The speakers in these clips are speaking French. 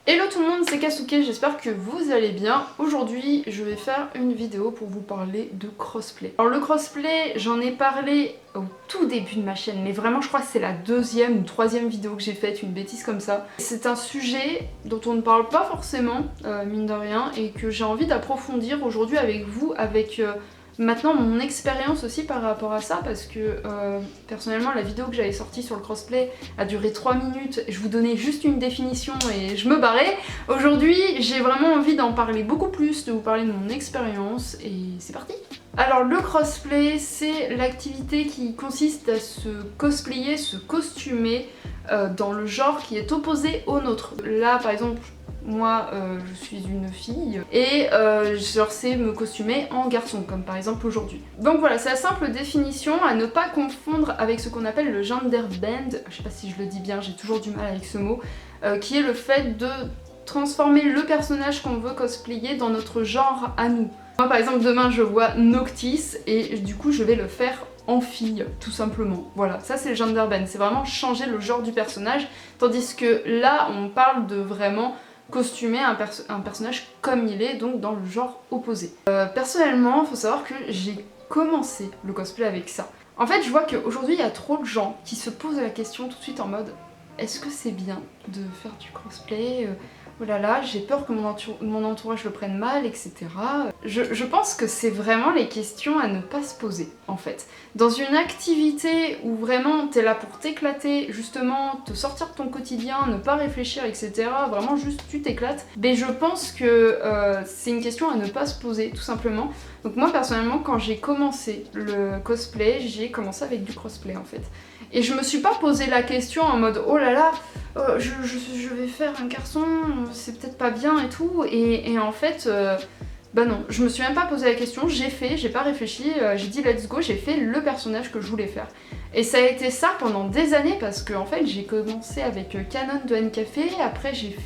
Hello tout le monde, c'est Kasuke, j'espère que vous allez bien. Aujourd'hui, je vais faire une vidéo pour vous parler de crossplay. Alors le crossplay, j'en ai parlé au tout début de ma chaîne, mais vraiment je crois que c'est la deuxième ou troisième vidéo que j'ai faite, une bêtise comme ça. C'est un sujet dont on ne parle pas forcément, mine de rien, et que j'ai envie d'approfondir aujourd'hui avec vous, avec maintenant mon expérience aussi par rapport à ça, parce que personnellement la vidéo que j'avais sortie sur le crossplay a duré 3 minutes, je vous donnais juste une définition et je me barrais. Aujourd'hui j'ai vraiment envie d'en parler beaucoup plus, de vous parler de mon expérience et c'est parti. Alors le crossplay, c'est l'activité qui consiste à se cosplayer, se costumer dans le genre qui est opposé au nôtre. Là par exemple, moi je suis une fille et je sais me costumer en garçon, comme par exemple aujourd'hui. Donc voilà, c'est la simple définition à ne pas confondre avec ce qu'on appelle le gender bend, je sais pas si je le dis bien, j'ai toujours du mal avec ce mot, qui est le fait de transformer le personnage qu'on veut cosplayer dans notre genre à nous. Moi par exemple demain je vois Noctis et du coup je vais le faire en fille, tout simplement. Voilà, ça c'est le gender bend, c'est vraiment changer le genre du personnage, tandis que là on parle de vraiment costumer un personnage comme il est, donc dans le genre opposé. Personnellement, faut savoir que j'ai commencé le cosplay avec ça. En fait, je vois qu'aujourd'hui, il y a trop de gens qui se posent la question tout de suite en mode est-ce que c'est bien de faire du cosplay oh là là, j'ai peur que mon entourage le prenne mal, etc. Je pense que c'est vraiment les questions à ne pas se poser, en fait. Dans une activité où vraiment t'es là pour t'éclater, justement, te sortir de ton quotidien, ne pas réfléchir, etc. Vraiment juste tu t'éclates. Mais je pense que c'est une question à ne pas se poser, tout simplement. Donc moi, personnellement, quand j'ai commencé le cosplay, j'ai commencé avec du crossplay, en fait. Et je me suis pas posé la question en mode oh là là, je vais faire un garçon, c'est peut-être pas bien et tout. Et en fait, bah non, je me suis même pas posé la question, j'ai pas réfléchi, j'ai dit let's go, j'ai fait le personnage que je voulais faire. Et ça a été ça pendant des années parce que en fait j'ai commencé avec Kanon de N-Café, après j'ai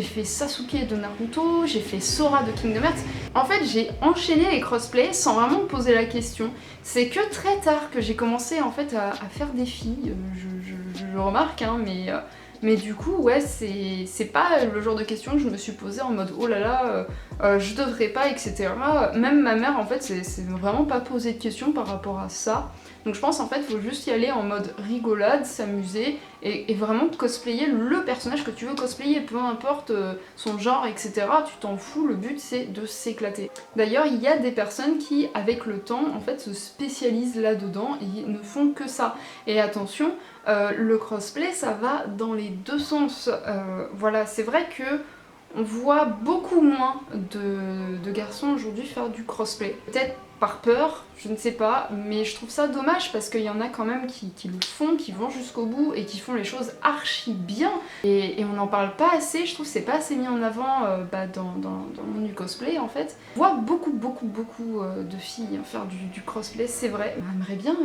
fait Sasuke de Naruto, j'ai fait Sora de Kingdom Hearts. En fait, j'ai enchaîné les crossplays sans vraiment me poser la question. C'est que très tard que j'ai commencé en fait à faire des filles, je le remarque, hein, mais du coup, ouais, c'est pas le genre de question que je me suis posée en mode oh là là, je devrais pas, etc. Même ma mère, en fait, c'est vraiment pas posé de questions par rapport à ça. Donc je pense en fait faut juste y aller en mode rigolade, s'amuser et vraiment cosplayer le personnage que tu veux cosplayer, peu importe son genre, etc. Tu t'en fous, le but c'est de s'éclater. D'ailleurs il y a des personnes qui avec le temps en fait se spécialisent là-dedans et ne font que ça. Et attention, le crossplay ça va dans les deux sens. Voilà, c'est vrai que on voit beaucoup moins de garçons aujourd'hui faire du crossplay. Peut-être par peur, je ne sais pas, mais je trouve ça dommage parce qu'il y en a quand même qui le font, qui vont jusqu'au bout et qui font les choses archi bien. Et on n'en parle pas assez, je trouve que c'est pas assez mis en avant dans le monde du cosplay en fait. On voit beaucoup de filles faire du crossplay, c'est vrai. J'aimerais bien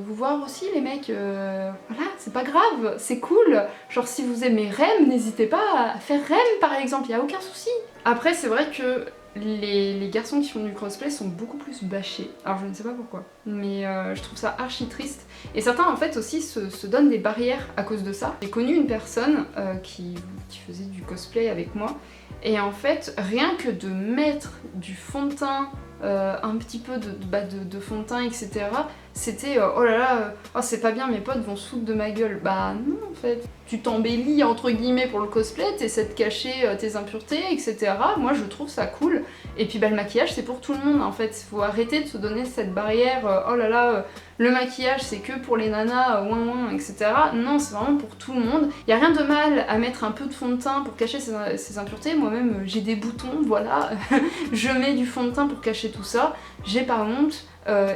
vous voir aussi les mecs, voilà, c'est pas grave, c'est cool. Genre si vous aimez Rem, n'hésitez pas à faire Rem par exemple, y a aucun souci. Après c'est vrai que les garçons qui font du crossplay sont beaucoup plus bâchés. Alors je ne sais pas pourquoi, mais je trouve ça archi triste. Et certains en fait aussi se donnent des barrières à cause de ça. J'ai connu une personne qui faisait du cosplay avec moi, et en fait rien que de mettre du fond de teint, un petit peu de fond de teint, etc. C'était oh là là, oh, c'est pas bien, mes potes vont se foutre de ma gueule. Bah non en fait. Tu t'embellis entre guillemets pour le cosplay, t'essaies de cacher tes impuretés, etc. Moi je trouve ça cool. Et puis bah le maquillage c'est pour tout le monde en fait. Faut arrêter de se donner cette barrière, oh là là, le maquillage c'est que pour les nanas, ouin ouin, etc. Non, c'est vraiment pour tout le monde. Y a rien de mal à mettre un peu de fond de teint pour cacher ses impuretés. Moi-même j'ai des boutons, voilà. Je mets du fond de teint pour cacher tout ça. J'ai pas honte.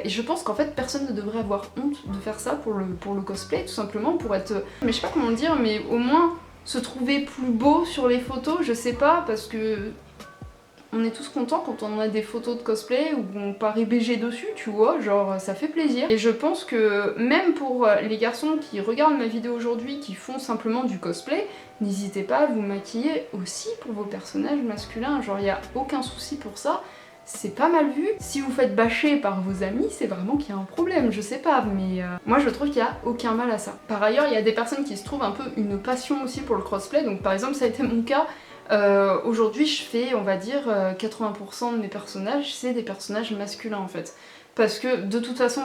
Et je pense qu'en fait personne ne devrait avoir honte de faire ça pour le cosplay, tout simplement pour être... Mais je sais pas comment le dire, mais au moins se trouver plus beau sur les photos, je sais pas, parce que on est tous contents quand on a des photos de cosplay où on paraît BG dessus, tu vois, genre ça fait plaisir. Et je pense que même pour les garçons qui regardent ma vidéo aujourd'hui, qui font simplement du cosplay, n'hésitez pas à vous maquiller aussi pour vos personnages masculins, genre y a aucun souci pour ça. c'est pas mal vu. Si vous faites bâcher par vos amis, c'est vraiment qu'il y a un problème, je sais pas, mais moi je trouve qu'il y a aucun mal à ça. Par ailleurs, il y a des personnes qui se trouvent un peu une passion aussi pour le crossplay, donc par exemple ça a été mon cas. Aujourd'hui je fais, on va dire, 80% de mes personnages, c'est des personnages masculins en fait. Parce que de toute façon,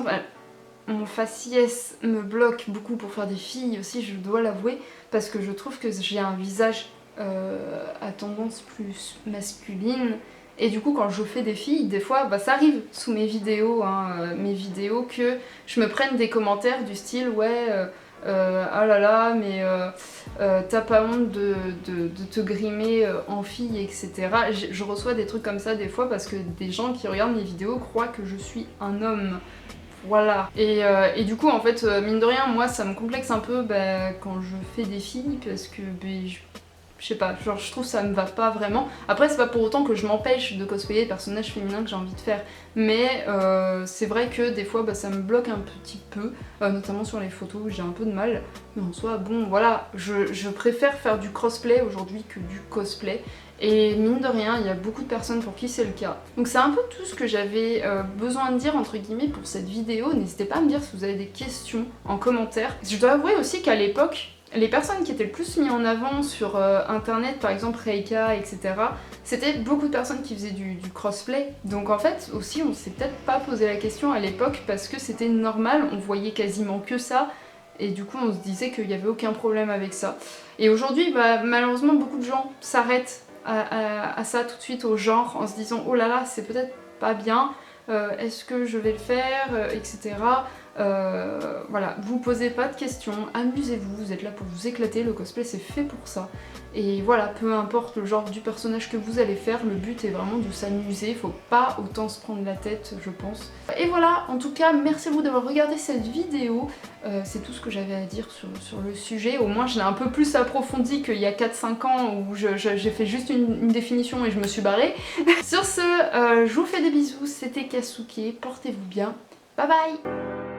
mon faciès me bloque beaucoup pour faire des filles aussi, je dois l'avouer, parce que je trouve que j'ai un visage à tendance plus masculine. Et du coup quand je fais des filles, des fois ça arrive sous mes vidéos, mes vidéos, que je me prenne des commentaires du style ouais ah là là mais t'as pas honte de te grimer en fille, etc. Je reçois des trucs comme ça des fois parce que des gens qui regardent mes vidéos croient que je suis un homme. Voilà. Et du coup en fait mine de rien moi ça me complexe un peu quand je fais des filles parce que je sais pas, genre je trouve ça me va pas vraiment. Après c'est pas pour autant que je m'empêche de cosplayer les personnages féminins que j'ai envie de faire, mais c'est vrai que des fois ça me bloque un petit peu, notamment sur les photos où j'ai un peu de mal, mais en soi bon voilà, je préfère faire du crossplay aujourd'hui que du cosplay. Et mine de rien, il y a beaucoup de personnes pour qui c'est le cas. Donc c'est un peu tout ce que j'avais besoin de dire entre guillemets pour cette vidéo. N'hésitez pas à me dire si vous avez des questions en commentaire. Je dois avouer aussi qu'à l'époque, les personnes qui étaient le plus mises en avant sur internet, par exemple Reika, etc., c'était beaucoup de personnes qui faisaient du crossplay. Donc en fait aussi on s'est peut-être pas posé la question à l'époque parce que c'était normal, on voyait quasiment que ça. Et du coup on se disait qu'il n'y avait aucun problème avec ça. Et aujourd'hui malheureusement beaucoup de gens s'arrêtent à ça tout de suite, au genre, en se disant oh là là c'est peut-être pas bien, est-ce que je vais le faire, etc. Voilà, vous posez pas de questions, amusez-vous, vous êtes là pour vous éclater, le cosplay c'est fait pour ça. Et voilà, peu importe le genre du personnage que vous allez faire, le but est vraiment de s'amuser, faut pas autant se prendre la tête je pense. Et voilà, en tout cas merci à vous d'avoir regardé cette vidéo, c'est tout ce que j'avais à dire sur le sujet, au moins je l'ai un peu plus approfondi qu'il y a 4-5 ans où j'ai fait juste une définition et je me suis barrée. Sur ce, je vous fais des bisous, c'était Kasuke, portez-vous bien, bye bye.